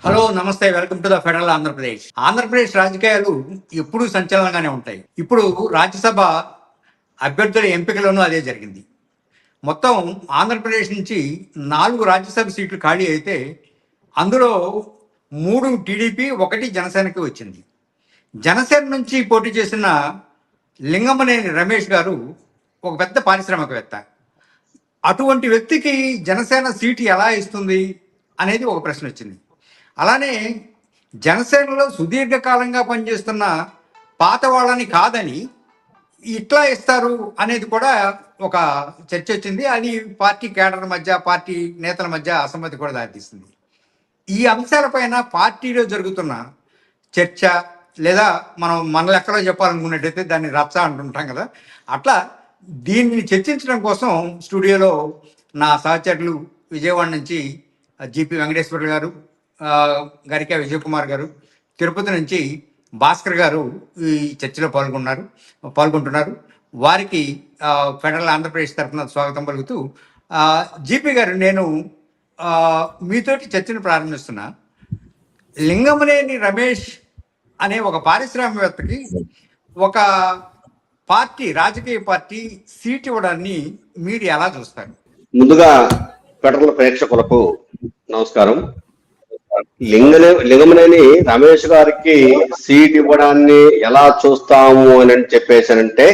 Hello నమస్తే, welcome to the federal Andhra Pradesh. Andhra Pradesh రాజకీయాలు ఎప్పుడూ సంచలనంగానే ఉంటాయి. ఇప్పుడు రాజ్యసభ అభ్యర్థుల ఎంపికలోనూ అదే జరిగింది. మొత్తం ఆంధ్రప్రదేశ్ నుంచి 4 రాజ్యసభ సీట్లు ఖాళీ అయితే అందులో 3 టీడీపీ, 1 జనసేనకి వచ్చింది. జనసేన నుంచి పోటీ చేసిన లింగమనేని రమేష్ గారు ఒక పెద్ద పారిశ్రామికవేత్త. అటువంటి వ్యక్తికి జనసేన సీటు ఎలా ఇస్తుంది అనేది ఒక ప్రశ్న వచ్చింది. అలానే జనసేనలో సుదీర్ఘకాలంగా పనిచేస్తున్న పాత వాళ్ళని కాదని ఇట్లా ఇస్తారు అనేది కూడా ఒక చర్చ వచ్చింది. అది పార్టీ కేడర్ మధ్య, పార్టీ నేతల మధ్య అసమ్మతి కూడా దారితీస్తుంది. ఈ అంశాలపైన పార్టీలో జరుగుతున్న చర్చ, లేదా మనం మన లెక్కలో చెప్పాలనుకున్నట్టయితే దాన్ని రచ్చ అంటుంటాం కదా, అట్లా దీన్ని చర్చించడం కోసం స్టూడియోలో నా సహచరులు విజయవాడ నుంచి జిపి వెంకటేశ్వర గారు, గరికా విజయ్ కుమార్ గారు, తిరుపతి నుంచి భాస్కర్ గారు ఈ చర్చలో పాల్గొంటున్నారు. వారికి ఫెడరల్ ఆంధ్రప్రదేశ్ తరఫున స్వాగతం పలుకుతూ, జిపి గారు, నేను మీతోటి చర్చను ప్రారంభిస్తున్నా. లింగమనేని రమేష్ అనే ఒక పారిశ్రామికవేత్తకి ఒక రాజకీయ పార్టీ సీట్ ఇవ్వడాన్ని మీరు ఎలా చూస్తారు? ముందుగా ఫెడరల్ ప్రేక్షకులకు నమస్కారం. లింగమనేని రమేష్ గారికి సీట్ ఇవ్వడాన్ని ఎలా చూస్తాము అని చెప్పేసానంటే,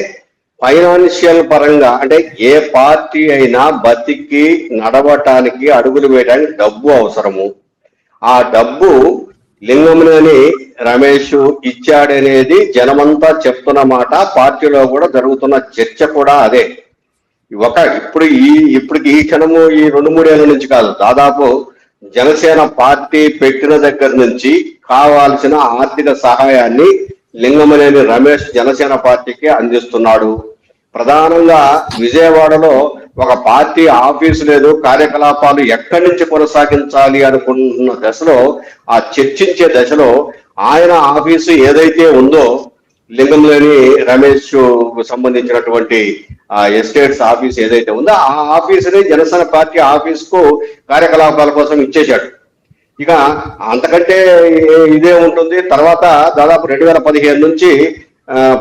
ఫైనాన్షియల్ పరంగా, అంటే ఏ పార్టీ అయినా బతికి నడవటానికి, అడుగులు వేయడానికి డబ్బు అవసరము. ఆ డబ్బు లింగమనేని రమేష్ ఇచ్చాడనేది జనమంతా చెప్తున్న మాట. పార్టీలో కూడా జరుగుతున్న చర్చ కూడా అదే. ఇప్పటికి ఈ క్షణము ఈ 2-3 ఏళ్ళ నుంచి కాదు, దాదాపు జనసేన పార్టీ పెట్టిన దగ్గర నుంచి కావాల్సిన ఆర్థిక సహాయాన్ని లింగమనేని రమేష్ జనసేన పార్టీకి అందిస్తున్నాడు. ప్రధానంగా విజయవాడలో ఒక పార్టీ ఆఫీసు లేదు, కార్యకలాపాలు ఎక్కడి నుంచి కొనసాగించాలి అనుకున్న దశలో, ఆ చర్చించే దశలో ఆయన ఆఫీసు ఏదైతే ఉందో, లింగమనేని రమేష్ సంబంధించినటువంటి ఎస్టేట్స్ ఆఫీస్ ఏదైతే ఉందో ఆ ఆఫీసుని జనసేన పార్టీ ఆఫీస్కు కార్యకలాపాల కోసం ఇచ్చేశాడు. ఇక అంతకంటే ఇదే ఉంటుంది. తర్వాత దాదాపు 2015 నుంచి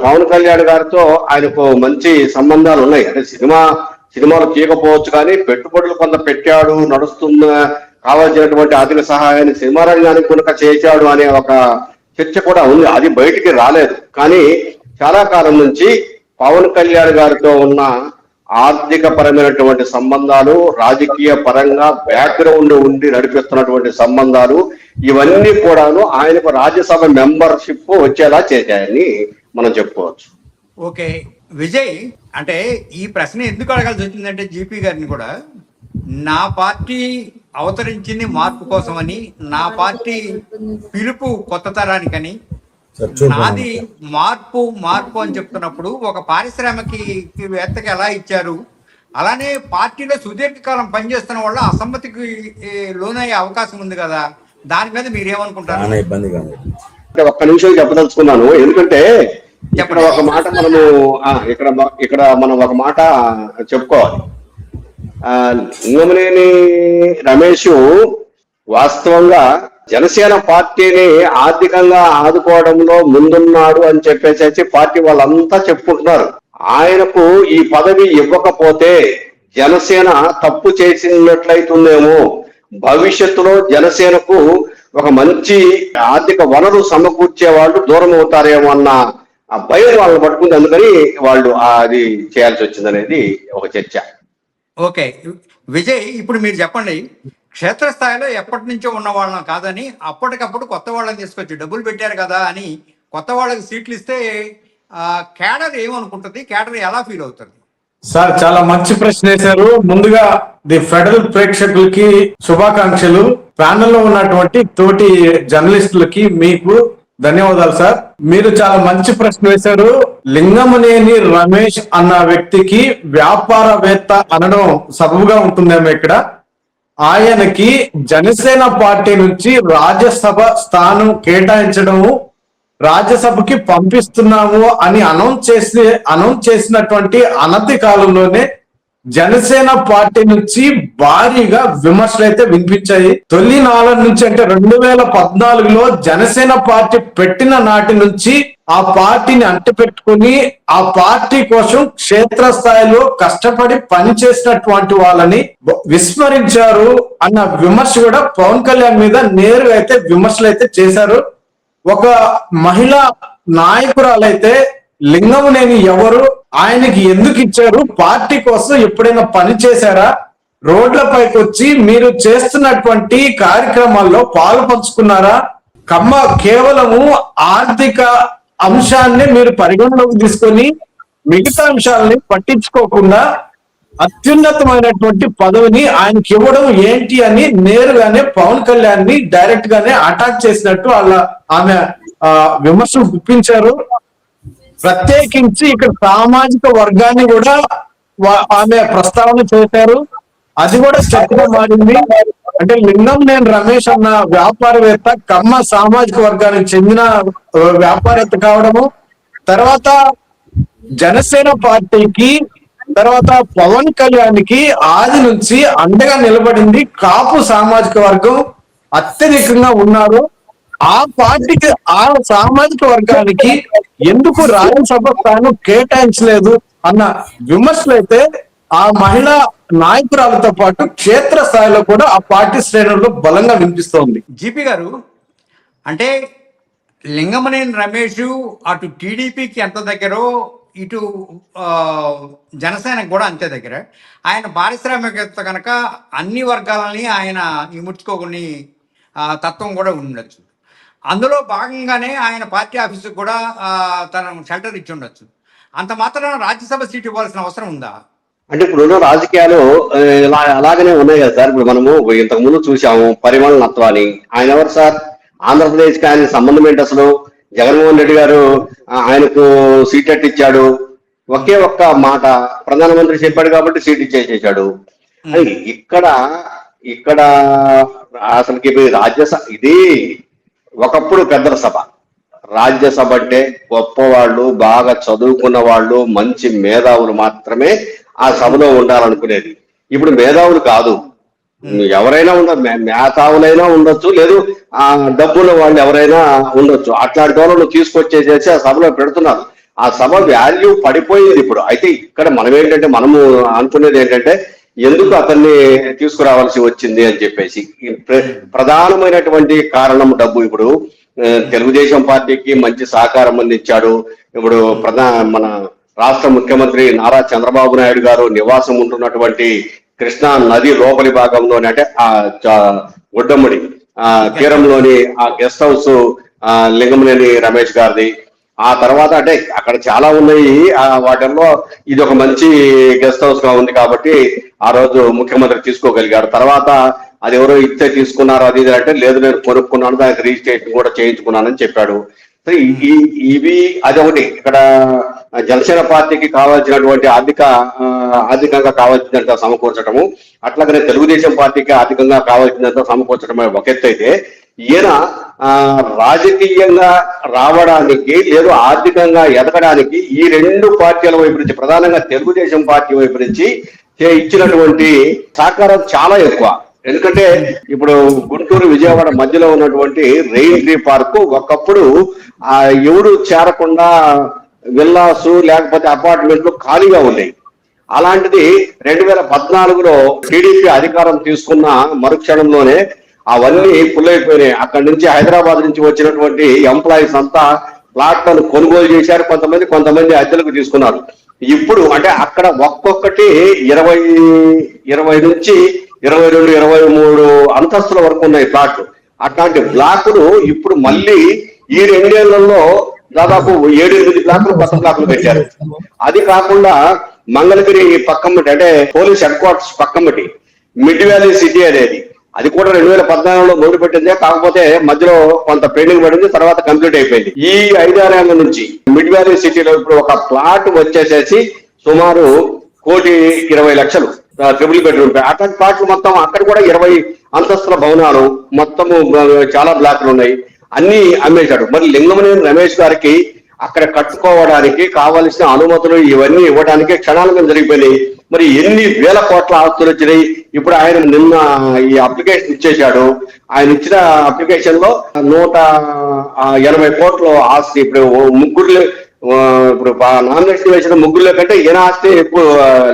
పవన్ కళ్యాణ్ గారితో ఆయనకు మంచి సంబంధాలు ఉన్నాయి. అంటే సినిమాలు తీయకపోవచ్చు, కానీ పెట్టుబడులు కొంత పెట్టాడు, నడుస్తున్న కావాల్సినటువంటి ఆర్థిక సహాయాన్ని సినిమా రంగానికి కనుక చేశాడు అనే ఒక చర్చ కూడా ఉంది. అది బయటికి రాలేదు. కానీ చాలా కాలం నుంచి పవన్ కళ్యాణ్ గారితో ఉన్న ఆర్థిక పరమైనటువంటి సంబంధాలు, రాజకీయ పరంగా బ్యాక్గ్రౌండ్ ఉండి నడిపిస్తున్నటువంటి సంబంధాలు, ఇవన్నీ కూడాను ఆయనకు రాజ్యసభ మెంబర్షిప్ వచ్చేలా చేశాయని మనం చెప్పుకోవచ్చు. ఓకే విజయ్, అంటే ఈ ప్రశ్న ఎందుకు అడగాల్సి వచ్చిందంటే, జిపి గారిని కూడా, నా పార్టీ అవతరించింది మార్పు కోసమని, నా పార్టీ పిలుపు కొత్త తరానికని, నాది మార్పు అని చెప్తున్నప్పుడు ఒక పారిశ్రామికవేత్తకి ఎలా ఇచ్చారు? అలానే పార్టీలో సుదీర్ఘకాలం పనిచేస్తున్న వాళ్ళ అసమ్మతికి లోనయ్యే అవకాశం ఉంది కదా, దాని మీద మీరేమనుకుంటారు? ఒక్క నిమిషం చెప్పదలుచుకున్నాను. ఎందుకంటే ఇక్కడ ఒక మాట మనం ఒక మాట చెప్పుకోవాలి. లింగమనేని రమేష్ వాస్తవంగా జనసేన పార్టీని ఆర్థికంగా ఆదుకోవడంలో ముందున్నాడు అని చెప్పేసి పార్టీ వాళ్ళంతా చెప్పుకుంటున్నారు. ఆయనకు ఈ పదవి ఇవ్వకపోతే జనసేన తప్పు చేసినట్లయితుందేమో, భవిష్యత్తులో జనసేనకు ఒక మంచి ఆర్థిక వనరు సమకూర్చే వాళ్ళు దూరం అవుతారేమో అన్న ఆ భయం వాళ్ళని పట్టుకుంది. అందుకని వాళ్ళు అది చేయాల్సి వచ్చిందనేది ఒక చర్చ. ఓకే విజయ్, ఇప్పుడు మీరు చెప్పండి, క్షేత్రస్థాయిలో ఎప్పటి నుంచో ఉన్న వాళ్ళని కాదని అప్పటికప్పుడు కొత్త వాళ్ళని తీసుకొచ్చి డబ్బులు పెట్టారు కదా అని కొత్త వాళ్ళకి సీట్లు ఇస్తే కేడర్ ఏమనుకుంటుంది? కేడర్ ఎలా ఫీల్ అవుతుంది? సార్, చాలా మంచి ప్రశ్న వేశారు. ముందుగా ది ఫెడరల్ ప్రేక్షకులకి శుభాకాంక్షలు. ప్యానెల్లో ఉన్నటువంటి తోటి జర్నలిస్టులకి మీకు ధన్యవాదాలు సార్. మీరు చాలా మంచి ప్రశ్న వేశారు. లింగమనేని రమేష్ అన్న వ్యక్తికి వ్యాపారవేత్త అనడం సబబుగా ఉంటుందేమో ఇక్కడ. ఆయనకి జనసేన పార్టీ నుంచి రాజ్యసభ స్థానం కేటాయించడము, రాజ్యసభకి పంపిస్తున్నాము అని అనౌన్స్ చేసినటువంటి అనతి కాలంలోనే జనసేన పార్టీ నుంచి భారీగా విమర్శలు అయితే వినిపించాయి. తొలి నాళ్ళ నుంచి అంటే 2014లో జనసేన పార్టీ పెట్టిన నాటి నుంచి ఆ పార్టీని అంటిపెట్టుకుని ఆ పార్టీ కోసం క్షేత్రస్థాయిలో కష్టపడి పనిచేసినటువంటి వాళ్ళని విస్మరించారు అన్న విమర్శ కూడా పవన్ కళ్యాణ్ మీద నేరుగా అయితే విమర్శలు అయితే చేశారు. ఒక మహిళా నాయకురాలైతే లింగంనేని ఎవరు, ఆయనకి ఎందుకు ఇచ్చారు, పార్టీ కోసం ఎప్పుడైనా పని చేశారా, రోడ్లపైకి వచ్చి మీరు చేస్తున్నటువంటి కార్యక్రమాల్లో పాలు పంచుకున్నారా, కేవలము ఆర్థిక అంశాన్ని మీరు పరిగణలోకి తీసుకొని మిగతా అంశాలని పట్టించుకోకుండా అత్యున్నతమైనటువంటి పదవిని ఆయనకి ఇవ్వడం ఏంటి అని నేరుగానే పవన్ కళ్యాణ్ ని డైరెక్ట్ గానే అటాక్ చేసినట్టు ఆమె విమర్శలు గుప్పించారు. ప్రత్యేకించి ఇక్కడ సామాజిక వర్గాన్ని కూడా ఆమె ప్రస్తావన చేశారు. అది కూడా చర్చగా మారింది. అంటే లింగంనేని రమేష్ అన్న వ్యాపారవేత్త కమ్మ సామాజిక వర్గానికి చెందిన వ్యాపారవేత్త కావడము, తర్వాత జనసేన పార్టీకి, తర్వాత పవన్ కళ్యాణ్ కి ఆది నుంచి అండగా నిలబడింది కాపు సామాజిక వర్గం అత్యధికంగా ఉన్నారు. ఆ పార్టీకి, ఆ సామాజిక వర్గానికి ఎందుకు రాజ్యసభ స్థానం కేటాయించలేదు అన్న విమర్శలు అయితే ఆ మహిళా నాయకురాలతో పాటు క్షేత్ర స్థాయిలో కూడా ఆ పార్టీ శ్రేణుల్లో బలంగా వినిపిస్తోంది. జీపీ గారు, అంటే లింగమనేని రమేష్ అటు టీడీపీకి ఎంత దగ్గరో ఇటు జనసేనకు కూడా అంతే దగ్గర. ఆయన పారిశ్రామికవేత్త కనుక అన్ని వర్గాలని ఆయన ఇముడ్చుకోకుని తత్వం కూడా ఉండొచ్చు. అందులో భాగంగానే ఆయన పార్టీ ఆఫీసుకు కూడా తన షెల్టర్ ఇచ్చి ఉండొచ్చు. అంత మాత్రం రాజ్యసభ సీట్ ఇవ్వాల్సిన అవసరం ఉందా? అంటే ఇప్పుడున్న రాజకీయాలు అలాగనే ఉన్నాయి కదా సార్. ఇప్పుడు మనము ఇంతకు ముందు చూసాము పరిమళ నత్వాని. ఆయన ఎవరు సార్? ఆంధ్రప్రదేశ్ కి ఆయన సంబంధం ఏంటి అసలు? జగన్మోహన్ రెడ్డి గారు ఆయనకు సీట్ ఇచ్చాడు. ఒకే ఒక్క మాట ప్రధానమంత్రి చెప్పాడు కాబట్టి సీట్ ఇచ్చేసేసాడు. ఇక్కడ అసలుకి రాజ్యసభ ఇది ఒకప్పుడు పెద్దల సభ. రాజ్యసభ అంటే గొప్పవాళ్ళు, బాగా చదువుకున్న వాళ్ళు, మంచి మేధావులు మాత్రమే ఆ సభలో ఉండాలనుకునేది. ఇప్పుడు మేధావులు కాదు, ఎవరైనా మేధావులైనా ఉండొచ్చు, లేదు ఆ డబ్బున్న వాళ్ళు ఎవరైనా ఉండొచ్చు. అట్లాంటి వాళ్ళను తీసుకొచ్చేసేసి ఆ సభలో పెడుతున్నారు. ఆ సభ వాల్యూ పడిపోయింది ఇప్పుడు. అయితే ఇక్కడ మనం ఏంటంటే, మనము అనుకునేది ఏంటంటే ఎందుకు అతన్ని తీసుకురావాల్సి వచ్చింది అని చెప్పేసి. ప్రధానమైనటువంటి కారణం డబ్బు. ఇప్పుడు తెలుగుదేశం పార్టీకి మంచి సహకారం అందించాడు. ఇప్పుడు మన రాష్ట్ర ముఖ్యమంత్రి నారా చంద్రబాబు నాయుడు గారు నివాసం ఉంటున్నటువంటి కృష్ణా నది లోపలి భాగంలోని, అంటే ఆ గుడ్డమ్మడి తీరంలోని ఆ గెస్ట్ హౌస్ లింగమనేని రమేష్ గారిది. ఆ తర్వాత అంటే అక్కడ చాలా ఉన్నాయి, వాటిల్లో ఇది ఒక మంచి గెస్ట్ హౌస్ గా ఉంది కాబట్టి ఆ రోజు ముఖ్యమంత్రి తీసుకోగలిగాడు. తర్వాత అది ఎవరో ఇచ్చే తీసుకున్నారు అది ఇది అంటే, లేదు నేను కొనుక్కున్నాను, దానికి రిజిస్ట్రేషన్ కూడా చేయించుకున్నానని చెప్పాడు. ఇవి అదొకటి. ఇక్కడ జనసేన పార్టీకి కావాల్సినటువంటి ఆర్థికంగా కావాల్సినంత సమకూర్చడము, అట్లాగనే తెలుగుదేశం పార్టీకి ఆర్థికంగా కావాల్సినంత సమకూర్చడమే ఒక ఎత్తు అయితే, ఈయన రాజకీయంగా రావడానికి లేదు ఆర్థికంగా ఎదగడానికి ఈ రెండు పార్టీల వైపు నుంచి, ప్రధానంగా తెలుగుదేశం పార్టీ వైపు నుంచి ఇచ్చినటువంటి సహకారం చాలా ఎక్కువ. ఎందుకంటే ఇప్పుడు గుంటూరు విజయవాడ మధ్యలో ఉన్నటువంటి రెయిన్ ట్రీ పార్క్ ఒకప్పుడు ఎవరు చేరకుండా విల్లాసు లేకపోతే అపార్ట్మెంట్లు ఖాళీగా ఉన్నాయి. అలాంటిది 2014లో టీడీపీ అధికారం తీసుకున్న మరుక్షణంలోనే అవన్నీ ఫుల్ అయిపోయినాయి. అక్కడి నుంచి హైదరాబాద్ నుంచి వచ్చినటువంటి ఎంప్లాయీస్ అంతా ప్లాట్లను కొనుగోలు చేశారు. కొంతమంది అద్దెలకు తీసుకున్నారు. ఇప్పుడు అంటే అక్కడ ఒక్కొక్కటి 20 నుంచి 22, 23 అంతస్తుల వరకు ఉన్నాయి ప్లాట్లు. అట్లాంటి బ్లాకులు ఇప్పుడు మళ్ళీ ఈ 2 ఏళ్లలో దాదాపు 7-8 బ్లాకులు కొత్త బ్లాకులు పెట్టారు. అది కాకుండా మంగళగిరి పక్కమ్మటి, అంటే పోలీస్ హెడ్ క్వార్టర్స్ పక్కమ్మటి మిడ్ వ్యాలీ సిటీ అనేది, అది కూడా 2014లో మొదలు పెట్టిందే. కాకపోతే మధ్యలో కొంత పెండింగ్ పడింది, తర్వాత కంప్లీట్ అయిపోయింది. ఈ 5-6 ఏళ్ల నుంచి మిడ్ వ్యాలీ సిటీలో ఇప్పుడు ఒక ప్లాట్ వచ్చేసేసి సుమారు 1,20,00,000 ట్రిపుల్ బెడ్రూమ్. అట్లాంటి ప్లాట్లు మొత్తం అక్కడ కూడా 20 అంతస్తుల భవనాలు, మొత్తము చాలా బ్లాక్లు ఉన్నాయి, అన్ని అమ్మేశాడు. మరి లింగమనేని రమేష్ గారికి అక్కడ కట్టుకోవడానికి కావలసిన అనుమతులు ఇవన్నీ ఇవ్వడానికి క్షణాలుగా జరిగిపోయినాయి. మరి ఎన్ని వేల కోట్ల ఆస్తులు వచ్చినాయి. ఇప్పుడు ఆయన నిన్న ఈ అప్లికేషన్ ఇచ్చేశాడు. ఆయన ఇచ్చిన అప్లికేషన్ లో 180 కోట్ల ఆస్తి. ఇప్పుడు ముగ్గురు ఇప్పుడు నామినేషన్ వేసిన ముగ్గురులో కంటే ఈయన ఆస్తి ఎక్కువ,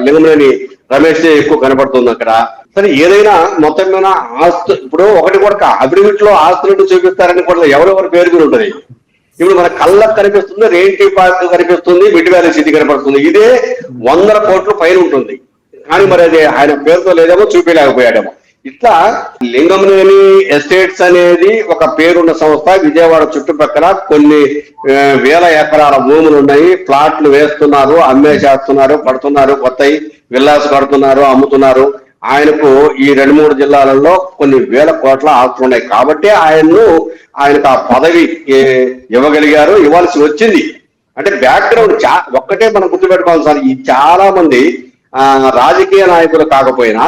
లింగమనేని రమేష్ ఎక్కువ కనపడుతుంది అక్కడ. సరే ఏదైనా మొత్తం మీద ఆస్తు ఇప్పుడు ఒకటి కూడా అఫిడవిట్ లో ఆస్తులు చూపిస్తారని కూడా ఎవరెవరి పేరు మీద ఉంటుంది. ఇప్పుడు మన కళ్ళకు కనిపిస్తుంది, రెయిన్టీ పార్క్ కనిపిస్తుంది, మిడ్ వ్యాలీ సిటీ కనపడుతుంది. ఇదే 100 కోట్ల పైన ఉంటుంది. కానీ మరి అది ఆయన పేరుతో లేదేమో, చూపించలేకపోయాడేమో. ఇట్లా లింగమనేని ఎస్టేట్స్ అనేది ఒక పేరున్న సంస్థ. విజయవాడ చుట్టుపక్కల కొన్ని వేల ఎకరాల భూములు ఉన్నాయి. ప్లాట్లు వేస్తున్నారు, అమ్మేసేస్తున్నారు, కడుతున్నారు, కొత్తవి విల్లాస్ కడుతున్నారు, అమ్ముతున్నారు. ఆయనకు ఈ 2-3 జిల్లాలలో కొన్ని వేల కోట్ల ఆస్తులు ఉన్నాయి. కాబట్టి ఆయనకు ఆ పదవి ఇవ్వగలిగారు, ఇవ్వాల్సి వచ్చింది. అంటే బ్యాక్గ్రౌండ్ ఒక్కటే మనం గుర్తుపెట్టుకోవాలి సార్. ఈ చాలా మంది రాజకీయ నాయకులు కాకపోయినా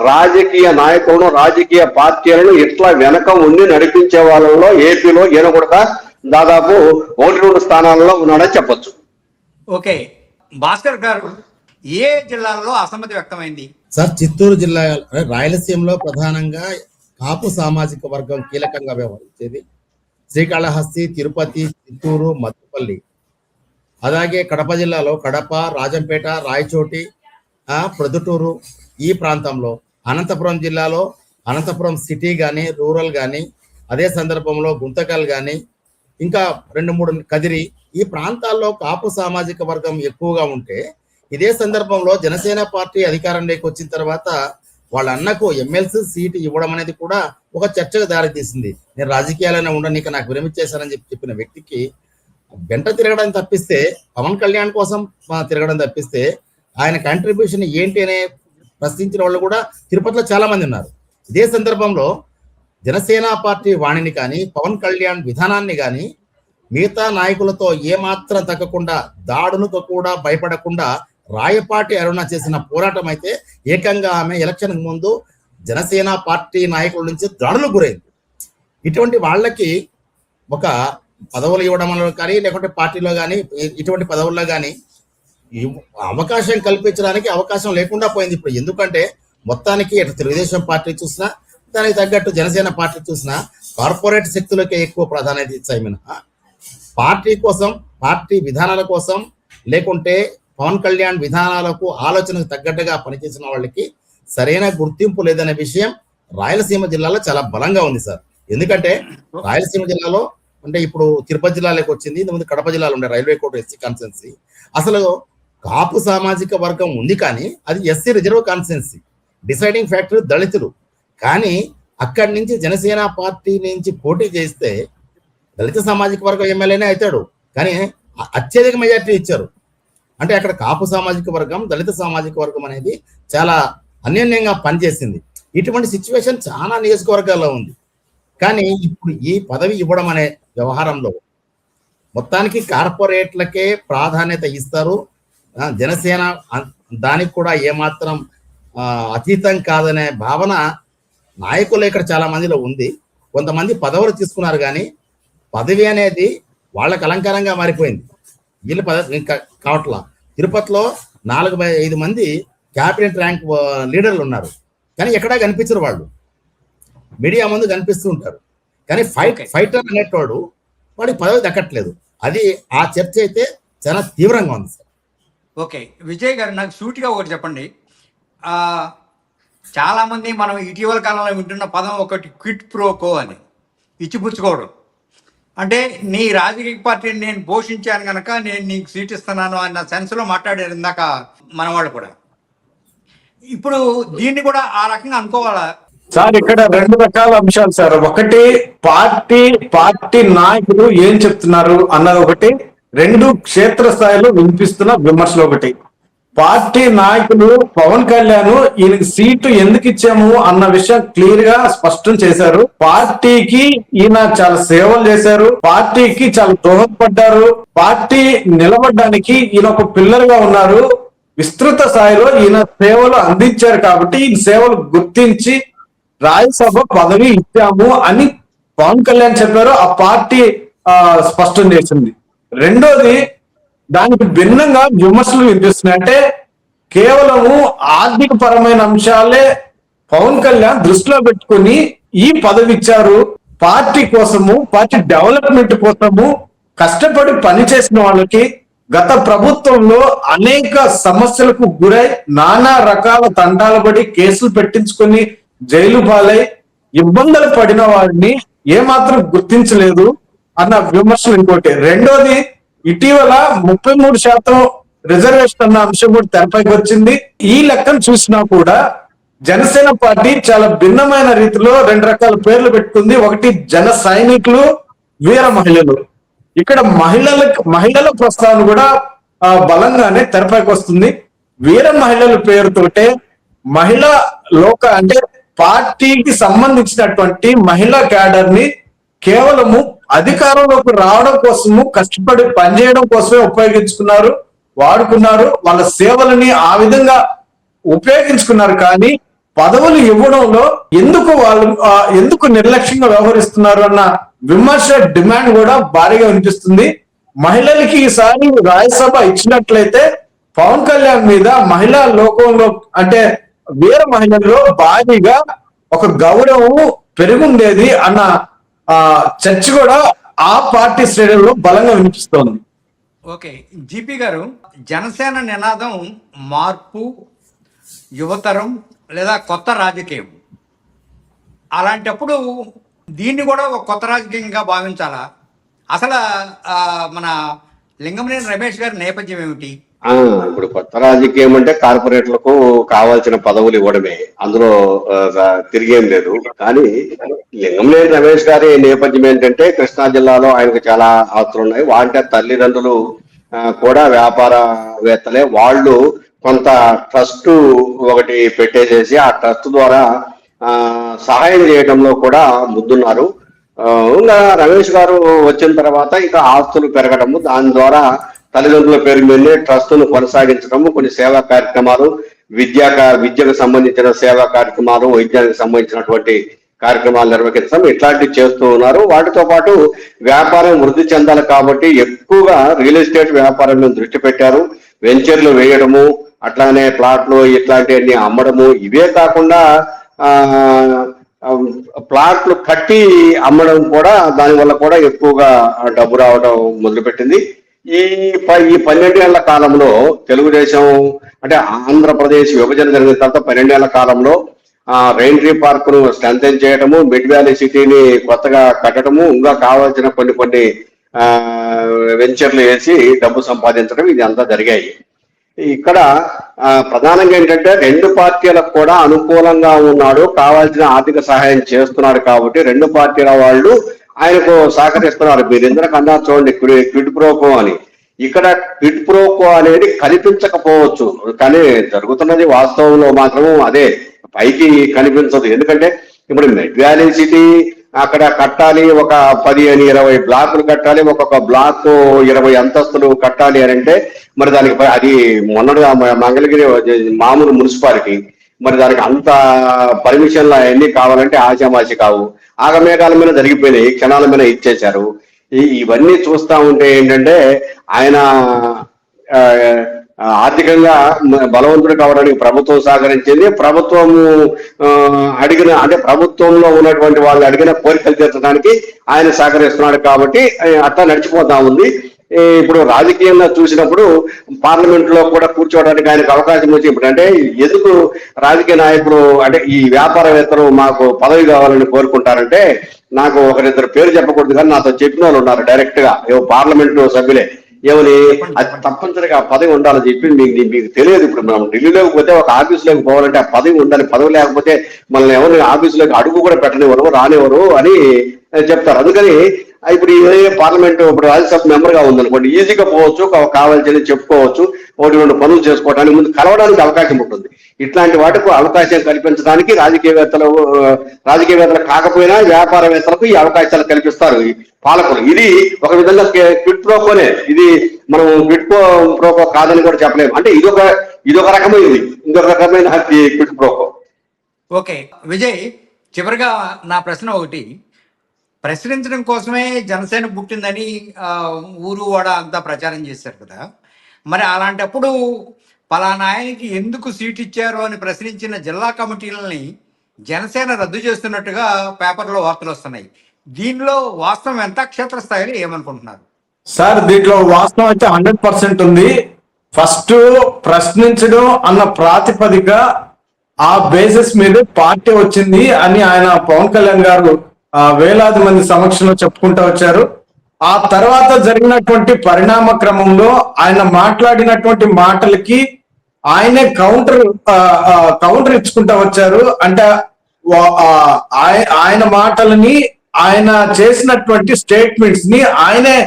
రాజకీయ నాయకులను, రాజకీయ పార్టీలను ఇట్లా వెనక ఉండి నడిపించే వాళ్ళలో ఏపీలో ఈయన కూడా దాదాపు 1-2 స్థానాలలో ఉన్నాడని చెప్పొచ్చు. ఓకే, భాస్కర్ గారు, ఏ జిల్లాలో అసమ్మతి వ్యక్తమైంది? సార్, చిత్తూరు జిల్లా, రాయలసీమలో ప్రధానంగా కాపు సామాజిక వర్గం కీలకంగా వ్యవహరించేది. శ్రీకాళహస్తి, తిరుపతి, చిత్తూరు, మద్దుపల్లి, అలాగే కడప జిల్లాలో కడప, రాజంపేట, రాయచోటి, ప్రొద్దుటూరు, ఈ ప్రాంతంలో, అనంతపురం జిల్లాలో అనంతపురం సిటీ కానీ, రూరల్ కానీ, అదే సందర్భంలో గుంతకల్ కానీ, ఇంకా 2-3 కదిరి, ఈ ప్రాంతాల్లో కాపు సామాజిక వర్గం ఎక్కువగా ఉంటే, ఇదే సందర్భంలో జనసేన పార్టీ అధికారంలోకి వచ్చిన తర్వాత వాళ్ళ అన్నకు ఎమ్మెల్సీ సీటు ఇవ్వడం అనేది కూడా ఒక చర్చకు దారితీసింది. నేను రాజకీయాలనే ఉండనీక నాకు విరమించేశానని చెప్పిన వ్యక్తికి వెంట తిరగడం తప్పిస్తే, పవన్ కళ్యాణ్ కోసం తిరగడం తప్పిస్తే ఆయన కాంట్రిబ్యూషన్ ఏంటి అనే ప్రశ్నించిన వాళ్ళు కూడా తిరుపతిలో చాలా మంది ఉన్నారు. ఇదే సందర్భంలో జనసేన పార్టీ వాణిని కానీ, పవన్ కళ్యాణ్ విధానాన్ని కానీ మిగతా నాయకులతో ఏమాత్రం తగ్గకుండా, దాడులకు కూడా భయపడకుండా రాయపాటి అరుణ చేసిన పోరాటం అయితే ఏకంగా ఆమె ఎలక్షన్ ముందు జనసేన పార్టీ నాయకుల నుంచి దాడులకు గురైంది. ఇటువంటి వాళ్ళకి ఒక పదవులు ఇవ్వడంలో కానీ, లేకుంటే పార్టీలో కానీ, ఇటువంటి పదవుల్లో కానీ అవకాశం కల్పించడానికి అవకాశం లేకుండా పోయింది ఇప్పుడు. ఎందుకంటే మొత్తానికి ఇటు తెలుగుదేశం పార్టీ చూసినా, దానికి తగ్గట్టు జనసేన పార్టీ చూసినా కార్పొరేట్ శక్తులకే ఎక్కువ ప్రాధాన్యత ఇచ్చాయి మినహా పార్టీ కోసం, పార్టీ విధానాల కోసం, లేకుంటే పవన్ కళ్యాణ్ విధానాలకు, ఆలోచనకు తగ్గట్టుగా పనిచేసిన వాళ్ళకి సరైన గుర్తింపు లేదనే విషయం రాయలసీమ జిల్లాలో చాలా బలంగా ఉంది సార్. ఎందుకంటే రాయలసీమ జిల్లాలో అంటే ఇప్పుడు తిరుపతి జిల్లాలోకి వచ్చింది, ఇంతకుముందు కడప జిల్లాలో ఉండే రైల్వే కోర్టు ఎస్సీ కాన్స్టిట్యున్సీ. అసలు కాపు సామాజిక వర్గం ఉంది కానీ అది SC reserve constituency, deciding factor దళితులు. కానీ అక్కడి నుంచి జనసేన పార్టీ నుంచి పోటీ చేస్తే దళిత సామాజిక వర్గం ఎమ్మెల్యేనే అవుతాడు, కానీ అత్యధిక మెజార్టీ ఇచ్చారు. అంటే అక్కడ కాపు సామాజిక వర్గం, దళిత సామాజిక వర్గం అనేది చాలా అన్యోన్యంగా పనిచేసింది. ఇటువంటి సిచ్యువేషన్ చాలా నియోజకవర్గాల్లో ఉంది. కానీ ఇప్పుడు ఈ పదవి ఇవ్వడం అనే వ్యవహారంలో మొత్తానికి కార్పొరేట్లకే ప్రాధాన్యత ఇస్తారు. జనసేన దానికి కూడా ఏమాత్రం అతీతం కాదనే భావన నాయకులు ఇక్కడ చాలా మందిలో ఉంది. కొంతమంది పదవులు తీసుకున్నారు కానీ పదవి అనేది వాళ్ళకి అలంకారంగా మారిపోయింది. వీళ్ళు పదవి కావట్లా. తిరుపతిలో 4-5 మంది క్యాబినెట్ ర్యాంక్ లీడర్లు ఉన్నారు, కానీ ఎక్కడా కనిపించరు. వాళ్ళు మీడియా ముందు కనిపిస్తూ ఉంటారు, కానీ ఫైటర్ అనేటోడు వాడికి పదవి దక్కట్లేదు. అది ఆ చర్చ అయితే చాలా తీవ్రంగా ఉంది సార్. ఓకే, విజయ్ గారు, నాకు సూటిగా ఒకటి చెప్పండి. చాలామంది మనం ఇటీవల కాలంలో వింటున్న పదం ఒకటి, క్విట్ ప్రో కో అని, ఇచ్చిపుచ్చుకోవడం. అంటే నీ రాజకీయ పార్టీని నేను పోషించాను కనుక నేను నీకు సీట్ ఇస్తున్నాను అన్న సెన్స్లో మాట్లాడారు ఇందాక మన వాళ్ళు కూడా. ఇప్పుడు దీన్ని కూడా ఆ రకంగా అనుకోవాలా సార్? ఇక్కడ 2 రకాల అంశాలు సార్. ఒకటి పార్టీ నాయకులు ఏం చెప్తున్నారు అన్నది ఒకటి, 2 క్షేత్రస్థాయిలో వినిపిస్తున్న విమర్శలు ఒకటి. పార్టీ నాయకులు పవన్ కళ్యాణ్ ఈయనకి సీటు ఎందుకు ఇచ్చాము అన్న విషయం క్లియర్ గా స్పష్టం చేశారు. పార్టీకి ఈయన చాలా సేవలు చేశారు, పార్టీకి చాలా దోహదపడ్డారు, పార్టీ నిలబడడానికి ఈయన ఒక పిల్లర్ గా ఉన్నారు. విస్తృత స్థాయిలో ఈయన సేవలు అందించారు కాబట్టి ఈ సేవలు గుర్తించి రాజ్యసభ పదవి ఇచ్చాము అని పవన్ కళ్యాణ్ చెప్పారు. ఆ పార్టీ స్పష్టం చేసింది. రెండోది, దానికి భిన్నంగా విమర్శలు వినిపిస్తున్నాయి. అంటే కేవలము ఆర్థిక పరమైన అంశాలే పవన్ కళ్యాణ్ దృష్టిలో పెట్టుకుని ఈ పదవి ఇచ్చారు. పార్టీ కోసము, పార్టీ డెవలప్మెంట్ కోసము కష్టపడి పనిచేసిన వాళ్ళకి గత ప్రభుత్వంలో అనేక సమస్యలకు గురై నానా రకాల తంటాలు పడి కేసులు పెట్టించుకొని జైలు పాలై ఇబ్బందులు పడిన వారిని ఏమాత్రం గుర్తించలేదు అన్న విమర్శలు ఇంకోటి. రెండోది, ఇటీవల 33% రిజర్వేషన్ అన్న అంశం కూడా తెరపైకి వచ్చింది. ఈ లెక్కను చూసినా కూడా జనసేన పార్టీ చాలా భిన్నమైన రీతిలో 2 రకాల పేర్లు పెట్టుకుంది. ఒకటి జన సైనికులు, వీర మహిళలు. ఇక్కడ మహిళల ప్రస్తావన కూడా బలంగానే తెరపైకి వస్తుంది. వీర మహిళల పేరుతోటే మహిళా అంటే పార్టీకి సంబంధించినటువంటి మహిళా క్యాడర్ ని కేవలము అధికారంలోకి రావడం కోసము, కష్టపడి పనిచేయడం కోసమే ఉపయోగించుకున్నారు, వాడుకున్నారు. వాళ్ళ సేవలని ఆ విధంగా ఉపయోగించుకున్నారు. కానీ పదవులు ఇవ్వడంలో ఎందుకు నిర్లక్ష్యంగా వ్యవహరిస్తున్నారు అన్న విమర్శ, డిమాండ్ కూడా భారీగా వినిపిస్తుంది. మహిళలకి ఈసారి రాజ్యసభ ఇచ్చినట్లయితే పవన్ కళ్యాణ్ మీద మహిళా లోకంలో అంటే వీర మహిళల్లో భారీగా ఒక గౌరవం పెరుగుండేది అన్న చర్చ కూడా ఆ పార్టీ శ్రేణుల్లో బలంగా వినిపిస్తోంది. ఓకే, జీపీ గారు, జనసేన నినాదం మార్పు, యువతరం లేదా కొత్త రాజకీయం. అలాంటప్పుడు దీన్ని కూడా ఒక కొత్త రాజకీయంగా భావించాలా? అసలు మన లింగమనేని రమేష్ గారి నేపథ్యం ఏమిటి? ఇప్పుడు కొత్త రాజకీయం అంటే కార్పొరేట్లకు కావాల్సిన పదవులు ఇవ్వడమే, అందులో తిరిగేం లేదు. కానీ లింగంనేని రమేష్ గారి నేపథ్యం ఏంటంటే కృష్ణా జిల్లాలో ఆయనకు చాలా ఆస్తులు ఉన్నాయి. వాటి తల్లిదండ్రులు కూడా వ్యాపారవేత్తలే. వాళ్ళు కొంత ట్రస్ట్ ఒకటి పెట్టేసేసి ఆ ట్రస్ట్ ద్వారా సహాయం చేయడంలో కూడా ముద్దున్నారు. ఇంకా రమేష్ గారు వచ్చిన తర్వాత ఇంకా ఆస్తులు పెరగడము, దాని ద్వారా తల్లిదండ్రుల పేరు మీదనే ట్రస్టును కొనసాగించడము, కొన్ని సేవా కార్యక్రమాలు, విద్యకు సంబంధించిన సేవా కార్యక్రమాలు, వైద్యానికి సంబంధించినటువంటి కార్యక్రమాలు నిర్వహించడం, ఇట్లాంటివి చేస్తూ ఉన్నారు. వాటితో పాటు వ్యాపారం వృద్ధి చెందాలి కాబట్టి ఎక్కువగా రియల్ ఎస్టేట్ వ్యాపారం మీద దృష్టి పెట్టారు. వెంచర్లు వేయడము, అట్లానే ప్లాట్లు ఇట్లాంటివన్నీ అమ్మడము. ఇవే కాకుండా ప్లాట్లు కట్టి అమ్మడం కూడా, దానివల్ల కూడా ఎక్కువగా డబ్బు రావడం మొదలుపెట్టింది. ఈ 12 ఏళ్ల కాలంలో తెలుగుదేశం అంటే ఆంధ్రప్రదేశ్ విభజన జరిగిన తర్వాత 12 ఏళ్ల కాలంలో రైన్ట్రీ పార్క్ ను స్ట్రెంథెన్ చేయడము, మిడ్ వ్యాలీ సిటీని కొత్తగా కట్టడము, ఇంకా కావాల్సిన కొన్ని వెంచర్లు వేసి డబ్బు సంపాదించడం, ఇది అంతా జరిగాయి. ఇక్కడ ప్రధానంగా ఏంటంటే 2 పార్టీలకు కూడా అనుకూలంగా ఉన్నాడు, కావాల్సిన ఆర్థిక సహాయం చేస్తున్నాడు. కాబట్టి 2 పార్టీల వాళ్ళు ఆయనకు సహకరిస్తున్నారు. మీరు ఇందరూ కన్నా చూడండి క్విడ్ ప్రోకో అని. ఇక్కడ క్విడ్ ప్రోకో అనేది కనిపించకపోవచ్చు, కానీ జరుగుతున్నది వాస్తవంలో మాత్రము అదే, పైకి కనిపించదు. ఎందుకంటే ఇప్పుడు మిడ్ వ్యాలీ సిటీ అక్కడ కట్టాలి, ఒక 10-20 బ్లాకులు కట్టాలి, ఒక్కొక్క బ్లాక్ 20 అంతస్తులు కట్టాలి అని అంటే మరి దానికి అది మొన్నగా మంగళగిరి మామూలు మున్సిపాలిటీ, మరి దానికి అంత పర్మిషన్లు అవన్నీ కావాలంటే ఆశామాషి కావు. ఆగమేఘాల మీద జరిగిపోయినాయి, క్షణాల మీద ఇచ్చేశారు. ఇవన్నీ చూస్తా ఉంటే ఏంటంటే ఆయన ఆర్థికంగా బలవంతుడు కావడానికి ప్రభుత్వం సహకరించింది. ప్రభుత్వము అడిగిన అంటే ప్రభుత్వంలో ఉన్నటువంటి వాళ్ళు అడిగిన కోరికలు తీర్చడానికి ఆయన సహకరిస్తున్నాడు. కాబట్టి అట్లా నడిచిపోతా ఉంది. ఇప్పుడు రాజకీయంగా చూసినప్పుడు పార్లమెంట్ లో కూడా కూర్చోవడానికి ఆయనకు అవకాశం వచ్చి, ఇప్పుడు అంటే ఎందుకు రాజకీయ నాయకులు అంటే ఈ వ్యాపారవేత్తలు మాకు పదవి కావాలని కోరుకుంటారంటే, నాకు 1-2 పేరు చెప్పకూడదు కానీ నాతో చెప్పిన వాళ్ళు ఉన్నారు డైరెక్ట్ గా, పార్లమెంట్ సభ్యులే. ఏమని, అది తప్పనిసరిగా ఆ పదవి ఉండాలని చెప్పి మీకు తెలియదు. ఇప్పుడు మనం ఢిల్లీలోకి పోతే ఒక ఆఫీసులోకి పోవాలంటే ఆ పదవి ఉండాలి, పదవి లేకపోతే మనల్ని ఎవరిని ఆఫీసులోకి అడుగు కూడా పెట్టనివ్వరు, రానివ్వరు అని చెప్తారు. అందుకని ఇప్పుడు ఏ పార్లమెంట్ ఇప్పుడు రాజ్యసభ మెంబర్ గా ఉందనుకోండి, ఈజీగా పోవచ్చు, కావాల్సింది చెప్పుకోవచ్చు, 1-2 పనులు చేసుకోవడానికి ముందు కలవడానికి అవకాశం ఉంటుంది. ఇట్లాంటి వాటికి అవకాశం కల్పించడానికి రాజకీయవేత్తలు కాకపోయినా వ్యాపారవేత్తలకు ఈ అవకాశాలు కల్పిస్తారు ఈ పాలకులు. ఇది ఒక విధంగా క్విడ్ ప్రోకోనే. ఇది మనం క్విడ్ ప్రోకో కాదని కూడా చెప్పలేము. అంటే ఇదొక రకమైనది, ఇంకొక రకమైన క్విడ్ ప్రోకో. ఓకే విజయ్, చివరిగా నా ప్రశ్న ఒకటి. ప్రశ్నించడం కోసమే జనసేన పుట్టిందని ఊరు వాడ అంతా ప్రచారం చేశారు కదా. మరి అలాంటప్పుడు పలానా ఆయనకి ఎందుకు సీట్ ఇచ్చారు అని ప్రశ్నించిన జిల్లా కమిటీలని జనసేన రద్దు చేస్తున్నట్టుగా పేపర్లో వార్తలు వస్తున్నాయి. దీనిలో వాస్తవం ఎంత, క్షేత్రస్థాయిలో ఏమనుకుంటున్నారు? సార్ దీంట్లో వాస్తవం అయితే 100% ఉంది. ఫస్ట్ ప్రశ్నించడం అన్న ప్రాతిపదిక ఆ బేసిస్ మీద పార్టీ వచ్చింది అని ఆయన పవన్ కళ్యాణ్ గారు వేలాది మంది సమక్షంలో చెప్పుకుంటూ వచ్చారు. ఆ తర్వాత జరిగినటువంటి పరిణామ క్రమంలో ఆయన మాట్లాడినటువంటి మాటలకి ఆయనే కౌంటర్ ఇచ్చుకుంటా వచ్చారు. అంటే ఆయన మాటలని, ఆయన చేసినటువంటి స్టేట్మెంట్స్ ని ఆయనే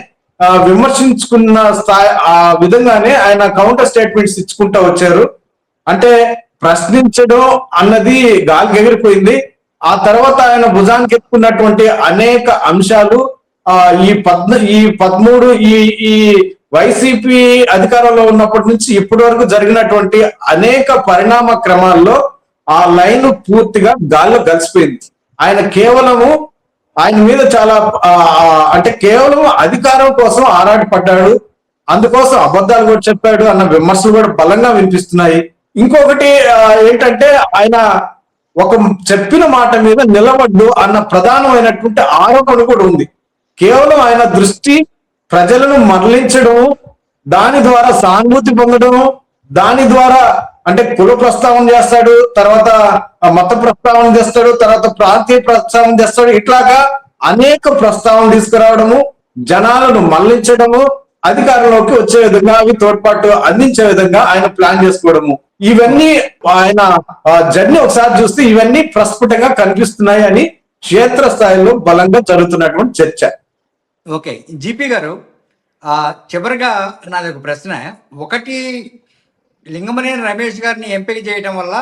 విమర్శించుకున్న స్థాయి ఆ విధంగానే ఆయన కౌంటర్ స్టేట్మెంట్స్ ఇచ్చుకుంటా వచ్చారు. అంటే ప్రశ్నించడం అన్నది గాలికి ఎగిరిపోయింది. ఆ తర్వాత ఆయన భుజానికి ఎత్తుకున్నటువంటి అనేక అంశాలు ఈ 13 ఈ వైసీపీ అధికారంలో ఉన్నప్పటి నుంచి ఇప్పటి వరకు జరిగినటువంటి అనేక పరిణామ క్రమాల్లో ఆ లైన్ పూర్తిగా గాల్లో కలిసిపోయింది. ఆయన మీద చాలా అంటే కేవలం అధికారం కోసం ఆరాటపడ్డాడు, అందుకోసం అబద్ధాలు కూడా చెప్పాడు అన్న విమర్శలు కూడా బలంగా వినిపిస్తున్నాయి. ఇంకొకటి ఏంటంటే ఆయన ఒక చెప్పిన మాట మీద నిలబడ్డు అన్న ప్రధానమైనటువంటి ఆరోపణ కూడా ఉంది. కేవలం ఆయన దృష్టి ప్రజలను మరలించడం, దాని ద్వారా సానుభూతి పొందడం, దాని ద్వారా అంటే కుల ప్రస్తావన చేస్తాడు, తర్వాత మత ప్రస్తావన చేస్తాడు, తర్వాత ప్రాంతీయ ప్రస్తావన చేస్తాడు. ఇట్లాగా అనేక ప్రస్తావన తీసుకురావడము, జనాలను మళ్లించడము, అధికారంలోకి వచ్చే విధంగా అవి తోడ్పాటు అందించే విధంగా ఆయన ప్లాన్ చేసుకోవడము, ఇవన్నీ ఆయన జర్నీ ఒకసారి చూస్తే ఇవన్నీ ప్రస్ఫుటంగా కనిపిస్తున్నాయి అని క్షేత్రస్థాయిలో బలంగా జరుగుతున్నటువంటి చర్చ. ఓకే, జీపీ గారు, చివరిగా నాది ఒక ప్రశ్న. ఒకటి, లింగమనేని రమేష్ గారిని ఎంపిక చేయడం వల్ల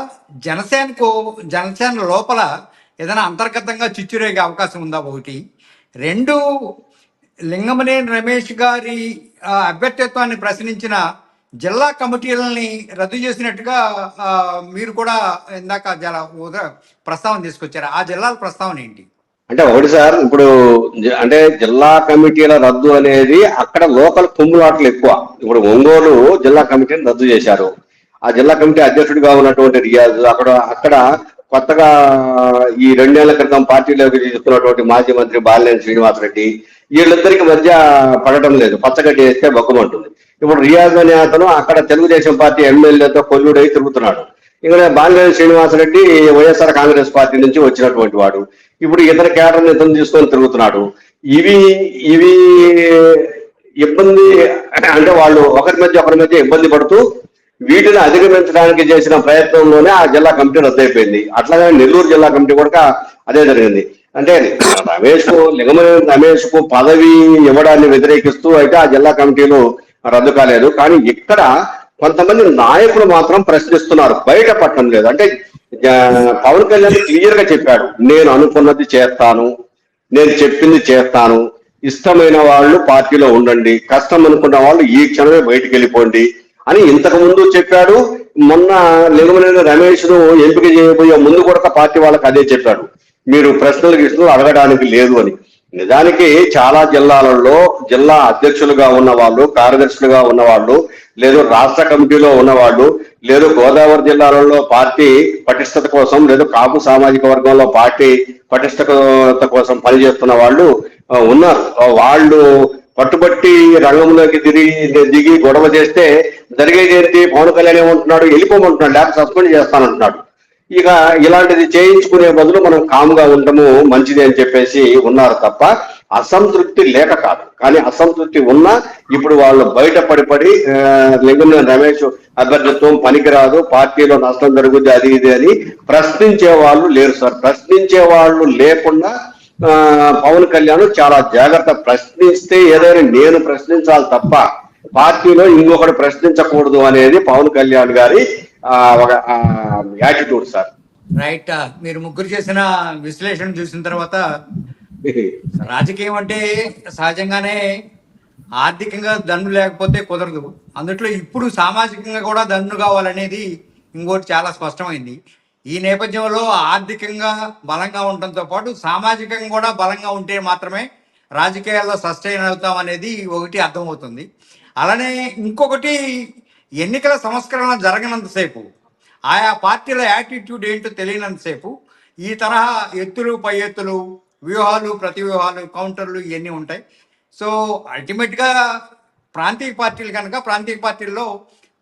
జనసేన లోపల ఏదైనా అంతర్గతంగా చిచ్చురేగే అవకాశం ఉందా? ఒకటి. రెండు, లింగమనేని రమేష్ గారి అభ్యర్థిత్వాన్ని ప్రశ్నించిన జిల్లా కమిటీలని రద్దు చేసినట్టుగా మీరు కూడా ఇందాక ప్రస్తావన తీసుకొచ్చారు. ఆ జిల్లాల ప్రస్తావన ఏంటి? అంటే ఒకటి సార్, ఇప్పుడు అంటే జిల్లా కమిటీల రద్దు అనేది అక్కడ లోకల్ కుమ్ములాటలు ఎక్కువ. ఇప్పుడు ఒంగోలు జిల్లా కమిటీని రద్దు చేశారు. ఆ జిల్లా కమిటీ అధ్యక్షుడిగా ఉన్నటువంటి రియాజ్ అక్కడ కొత్తగా ఈ 2 నెలల క్రితం పార్టీలోకి తీసుకున్నటువంటి మాజీ మంత్రి బాలినేని శ్రీనివాసరెడ్డి, వీళ్ళిద్దరికి మధ్య పడటం లేదు. పచ్చగడ్డి వేస్తే బొగ్గమంటుంది. ఇప్పుడు రియాజ్ అనే అతను అక్కడ తెలుగుదేశం పార్టీ ఎమ్మెల్యేతో కొల్లుడై తిరుగుతున్నాడు. ఇక్కడ బాలినేని శ్రీనివాసరెడ్డి వైఎస్ఆర్ కాంగ్రెస్ పార్టీ నుంచి వచ్చినటువంటి వాడు. ఇప్పుడు ఇతర కేడర్ని ఇతను తీసుకొని తిరుగుతున్నాడు. ఇవి ఇబ్బంది అంటే వాళ్ళు ఒకరి మధ్య ఇబ్బంది పడుతూ వీటిని అధిగమించడానికి చేసిన ప్రయత్నంలోనే ఆ జిల్లా కమిటీ రద్దయిపోయింది. అట్లాగే నెల్లూరు జిల్లా కమిటీ కూడా అదే జరిగింది. అంటే లింగమనేని రమేష్ కు పదవి ఇవ్వడాన్ని వ్యతిరేకిస్తూ అయితే ఆ జిల్లా కమిటీలు రద్దు కాలేదు. కానీ ఇక్కడ కొంతమంది నాయకులు మాత్రం ప్రశ్నిస్తున్నారు, బయటపడటం లేదు. అంటే పవన్ కళ్యాణ్ క్లియర్ గా చెప్పాడు, నేను అనుకున్నది చేస్తాను, నేను చెప్పింది చేస్తాను, ఇష్టమైన వాళ్ళు పార్టీలో ఉండండి, కష్టం అనుకున్న వాళ్ళు ఈ క్షణమే బయటికి వెళ్ళిపోండి అని ఇంతకు ముందు చెప్పాడు. మొన్న లింగమనేని రమేష్ ను ఎంపిక చేయబోయే ముందు కూడా పార్టీ వాళ్ళకి అదే చెప్పాడు, మీరు ప్రశ్నలు అడగడానికి లేదు అని. నిజానికి చాలా జిల్లాలలో జిల్లా అధ్యక్షులుగా ఉన్నవాళ్ళు, కార్యదర్శులుగా ఉన్నవాళ్ళు, లేదు రాష్ట్ర కమిటీలో ఉన్నవాళ్ళు, లేదు గోదావరి జిల్లాలలో పార్టీ పటిష్టత కోసం, లేదు కాపు సామాజిక వర్గంలో పార్టీ పటిష్టత కోసం పనిచేస్తున్న వాళ్ళు ఉన్నారు. వాళ్ళు పట్టుబట్టి రంగంలోకి దిగి గొడవ చేస్తే జరిగేది ఏంటి? పవన్ కళ్యాణ్ ఏమంటున్నాడు, వెళ్ళిపోమంటున్నాడు, లేకపోతే సస్పెండ్ చేస్తానంటున్నాడు. ఇక ఇలాంటిది చేయించుకునే బదులు మనం కామ్గా ఉండము మంచిది అని చెప్పేసి ఉన్నారు తప్ప అసంతృప్తి లేక కాదు. కానీ అసంతృప్తి ఉన్నా ఇప్పుడు వాళ్ళు బయటపడి లింగమనేని రమేష్ అభ్యర్థిత్వం పనికిరాదు, పార్టీలో నష్టం జరుగుద్ది, అది ఇది అని ప్రశ్నించే వాళ్ళు లేరు సార్. ప్రశ్నించే వాళ్ళు లేకుండా పవన్ కళ్యాణ్ చాలా జాగ్రత్త. ప్రశ్నిస్తే ఏదైనా నేను ప్రశ్నించాలి తప్ప పార్టీలో ఇంకొకటి ప్రశ్నించకూడదు అనేది పవన్ కళ్యాణ్ గారి ఒక యాటిట్యూడ్ సార్. రైట్. మీరు ముగ్గురు చేసిన విశ్లేషణ చూసిన తర్వాత రాజకీయం అంటే సహజంగానే ఆర్థికంగా దన్ను లేకపోతే కుదరదు. అందుట్లో ఇప్పుడు సామాజికంగా కూడా దన్ను కావాలనేది ఇంకోటి చాలా స్పష్టమైంది. ఈ నేపథ్యంలో ఆర్థికంగా బలంగా ఉండటంతో పాటు సామాజికంగా కూడా బలంగా ఉంటే మాత్రమే రాజకీయాల్లో సస్టైన్ అవుతాం అనేది ఒకటి అర్థమవుతుంది. అలానే ఇంకొకటి, ఎన్నికల సంస్కరణ జరగనంతసేపు, ఆయా పార్టీల యాటిట్యూడ్ ఏంటో తెలియనంతసేపు ఈ తరహా ఎత్తులు పై ఎత్తులు, వ్యూహాలు ప్రతి వ్యూహాలు, కౌంటర్లు ఇవన్నీ ఉంటాయి. సో అల్టిమేట్గా ప్రాంతీయ పార్టీలు కనుక ప్రాంతీయ పార్టీల్లో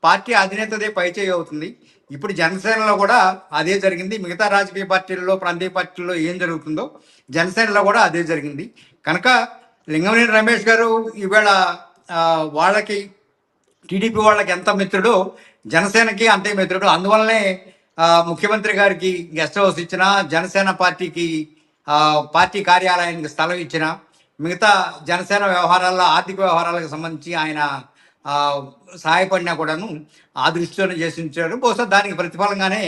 పార్టీ అధినేతదే పైచేయి అవుతుంది. ఇప్పుడు జనసేనలో కూడా అదే జరిగింది. మిగతా రాజకీయ పార్టీల్లో ప్రాంతీయ పార్టీల్లో ఏం జరుగుతుందో జనసేనలో కూడా అదే జరిగింది. కనుక లింగమనేని రమేష్ గారు ఈవేళ వాళ్ళకి, టీడీపీ వాళ్ళకి ఎంత మిత్రుడో జనసేనకి అంతే మిత్రుడు. అందువల్లనే ముఖ్యమంత్రి గారికి గెస్ట్ హౌస్ ఇచ్చిన, జనసేన పార్టీకి పార్టీ కార్యాలయానికి స్థలం ఇచ్చిన, మిగతా జనసేన వ్యవహారాల్లో ఆర్థిక వ్యవహారాలకు సంబంధించి ఆయన సహాయపడినా కూడాను ఆ దృష్టితోనే చేసి ఉంచారు. బహుశా దానికి ప్రతిఫలంగానే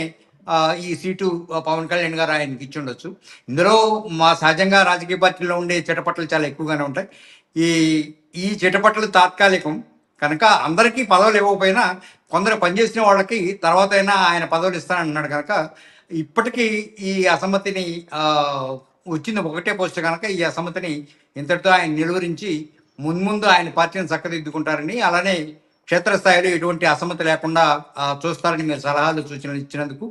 ఈ సీటు పవన్ కళ్యాణ్ గారు ఆయనకి ఇచ్చి ఉండొచ్చు. ఇందులో మా సహజంగా రాజకీయ పార్టీలో ఉండే చిటపట్లు చాలా ఎక్కువగానే ఉంటాయి. ఈ చిటపట్లు తాత్కాలికం కనుక అందరికీ పదవులు ఇవ్వకపోయినా కొందరు పనిచేసిన వాళ్ళకి తర్వాత అయినా ఆయన పదవులు ఇస్తానంటున్నాడు కనుక ఇప్పటికీ ఈ అసమ్మతిని వచ్చింది ఒకటే పోస్ట్ కనుక ఈ అసమ్మతిని ఇంతటితో ఆయన నిలువరించి ముందు ఆయన పార్టీని చక్కదిద్దుకుంటారని, అలానే క్షేత్రస్థాయిలో ఎటువంటి అసమ్మతి లేకుండా చూస్తారని మీరు సలహాలు సూచనలు ఇచ్చినందుకు,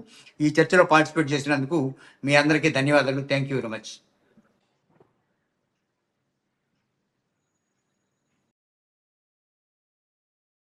ఈ చర్చలో పార్టిసిపేట్ చేసినందుకు మీ అందరికీ ధన్యవాదాలు. Thank you very much.